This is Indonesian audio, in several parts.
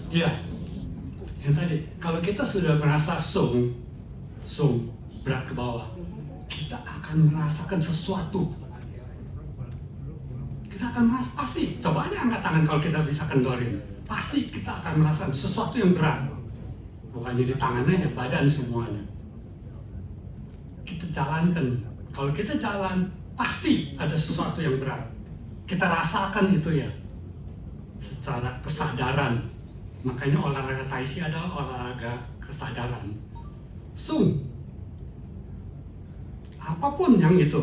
Iya, yang tadi, kalau kita sudah merasa sung berat ke bawah, kita akan merasakan sesuatu. Kita akan merasa, pasti, coba aja angkat tangan kalau kita bisa kendorin. Pasti kita akan merasakan sesuatu yang berat. Bukan jadi tangan aja, badan semuanya. Kita jalankan, kalau kita jalan, pasti ada sesuatu yang berat. Kita rasakan itu ya, secara kesadaran. Makanya olahraga Tai Chi adalah olahraga kesadaran. Sung, apapun yang itu,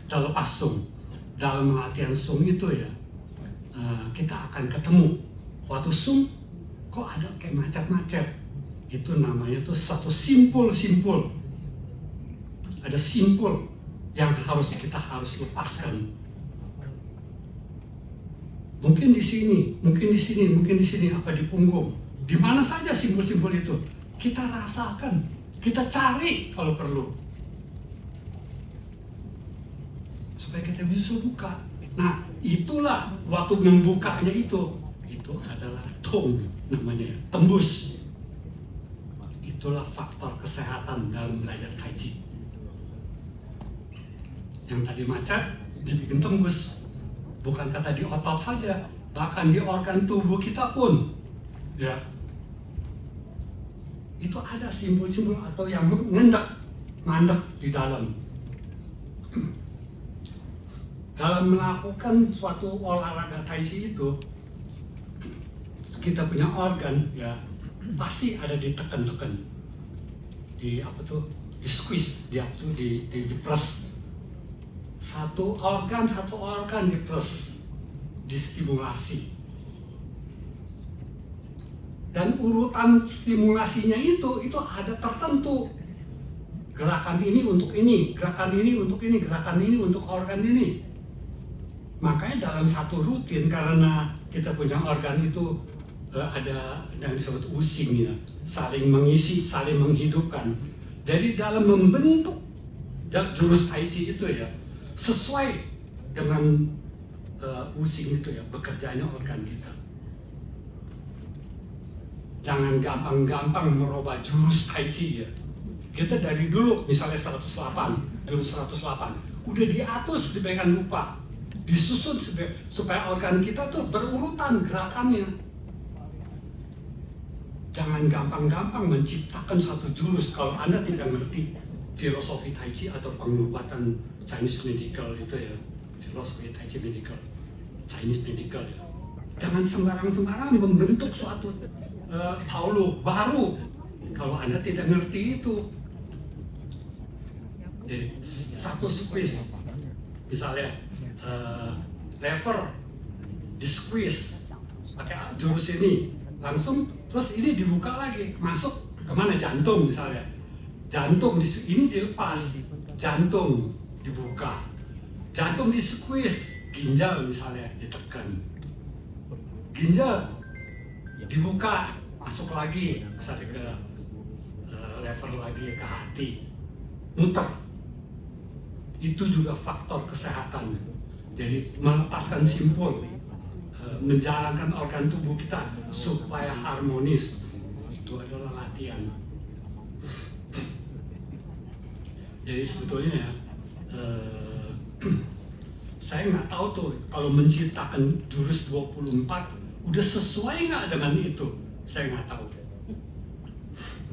kita lepas sung. Dalam latihan sung itu ya, kita akan ketemu. Waktu sung, kok ada kayak macet-macet. Itu namanya tuh satu simpul. Ada simpul yang kita harus lepaskan. Mungkin di sini, apa di punggung. Di mana saja simpul-simpul itu, kita rasakan, kita cari kalau perlu. Supaya kita bisa buka. Nah, itulah waktu membukanya itu adalah tong namanya, tembus. Itulah faktor kesehatan dalam belajar Tai Chi. Yang tadi macet dibikin tembus. Bukan kata di otot saja, bahkan di organ tubuh kita pun, ya, itu ada simbol-simbol atau yang mandek di dalam. Dalam melakukan suatu olahraga Tai Chi itu, kita punya organ, ya, pasti ada ditekan-tekan, di squeeze, di press. Satu organ dipress, distimulasi. Dan urutan stimulasinya itu ada tertentu. Gerakan ini untuk ini, gerakan ini untuk ini, gerakan ini untuk organ ini. Makanya dalam satu rutin, karena kita punya organ itu ada yang disebut using, ya, saling mengisi, saling menghidupkan. Jadi dalam membentuk jurus Tai Chi itu ya, sesuai dengan using itu ya, bekerjanya organ kita. Jangan gampang-gampang merubah jurus Tai Chi ya. Kita dari dulu misalnya 108, jurus 108, udah diatur sedemikian rupa, disusun supaya organ kita tuh berurutan gerakannya. Jangan gampang-gampang menciptakan satu jurus kalau Anda tidak ngerti filosofi Tai Chi atau pengobatan Chinese medical itu ya, filosofi Tai Chi medical, Chinese medical ya. Jangan sembarang-sembarang membentuk suatu taulu baru kalau Anda tidak ngerti itu. Jadi satu squeeze, misalnya lever di squeeze pakai jurus ini, langsung terus ini dibuka lagi, masuk kemana, jantung misalnya. Jantung ini dilepas, jantung dibuka, jantung di squeeze, ginjal misalnya ditekan, ginjal dibuka, masuk lagi misalnya ke lever lagi, ke hati, muter. Itu juga faktor kesehatan. Jadi melepaskan simpul, menjalankan organ tubuh kita supaya harmonis, itu adalah latihan. Jadi sebetulnya saya nggak tahu tuh kalau menciptakan jurus 24 udah sesuai nggak dengan itu, saya nggak tahu.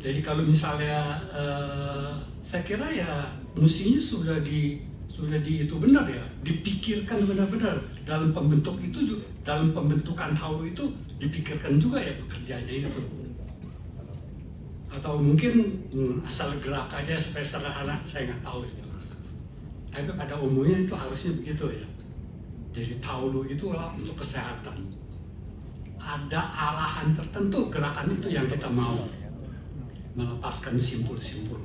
Jadi kalau misalnya saya kira ya mestinya sudah di itu benar ya, dipikirkan benar-benar dalam pembentuk itu, dalam pembentukan taulu itu dipikirkan juga ya bekerjanya itu. Atau mungkin asal gerak aja supaya sederhana, saya nggak tahu itu. Tapi pada umumnya itu harusnya begitu ya. Jadi taulu itu adalah untuk kesehatan. Ada arahan tertentu gerakan itu yang kita mau, melepaskan simpul-simpul.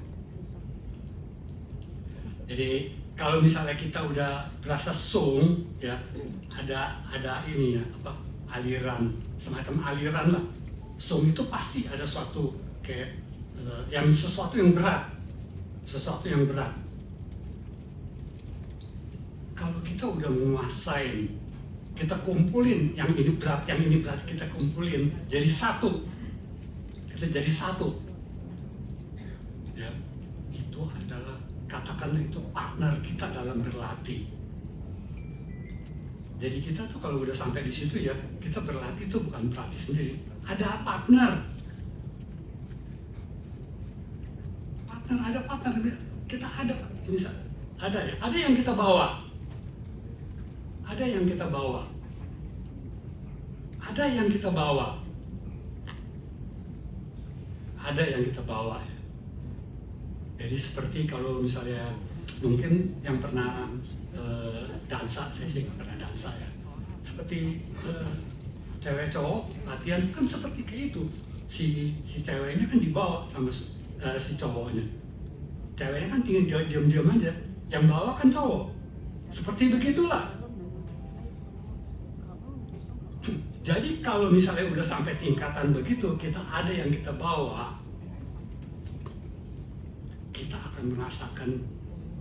Jadi kalau misalnya kita udah berasa sung ya, ada ini ya, aliran, semacam aliran lah. Sung itu pasti ada suatu kayak yang sesuatu yang berat. Kalau kita udah menguasai kita kumpulin, yang ini berat, kita kumpulin jadi satu. Kita jadi satu. Ya, itu adalah, katakanlah itu partner kita dalam berlatih. Jadi kita tuh kalau udah sampai di situ ya, kita berlatih tuh bukan berlatih sendiri, ada partner. Ada partner, kita ada, bisa ada ya, ada yang kita bawa. Ada yang kita bawa. Ada yang kita bawa. Ada yang kita bawa ya. Jadi seperti kalau misalnya mungkin yang pernah dansa, saya sih nggak pernah dansa ya. Seperti cewek cowok latihan kan seperti kayak itu. Si ceweknya kan dibawa sama si cowoknya. Ceweknya kan tinggal diam-diam aja. Yang bawa kan cowok. Seperti begitulah. Jadi kalau misalnya udah sampai tingkatan begitu, kita ada yang kita bawa, kita akan merasakan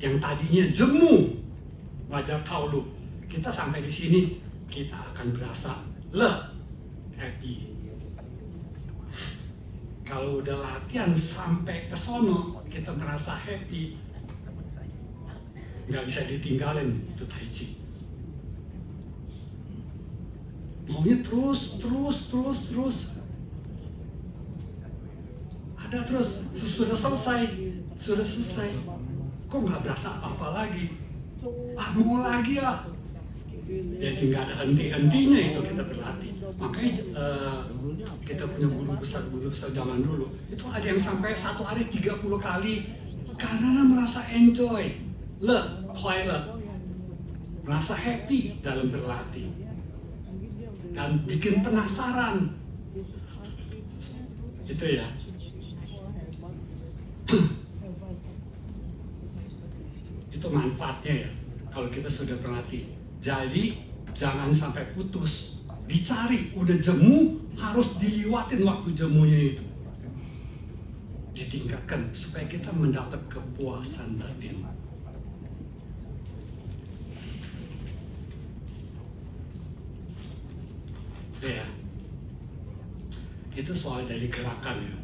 yang tadinya jemu, wajar tahu lu. Kita sampai di sini, kita akan berasa happy. Kalau udah latihan sampai ke sono, kita merasa happy, nggak bisa ditinggalin itu Tai Chi. Maunya terus. Ada terus, sudah selesai. Kok nggak berasa apa-apa lagi? Mau lagi ya. Jadi nggak ada henti-hentinya itu kita berlatih. Makanya kita punya guru besar zaman dulu. Itu ada yang sampai satu hari 30 kali karena merasa enjoy, toilet, merasa happy dalam berlatih. Dan bikin penasaran. Itu ya. Itu manfaatnya ya, kalau kita sudah berlatih. Jadi jangan sampai putus. Dicari, udah jemu, harus diliwatin waktu jemunya itu. Ditingkatkan supaya kita mendapat kepuasan batin. Ya, itu soal dari gerakan ya.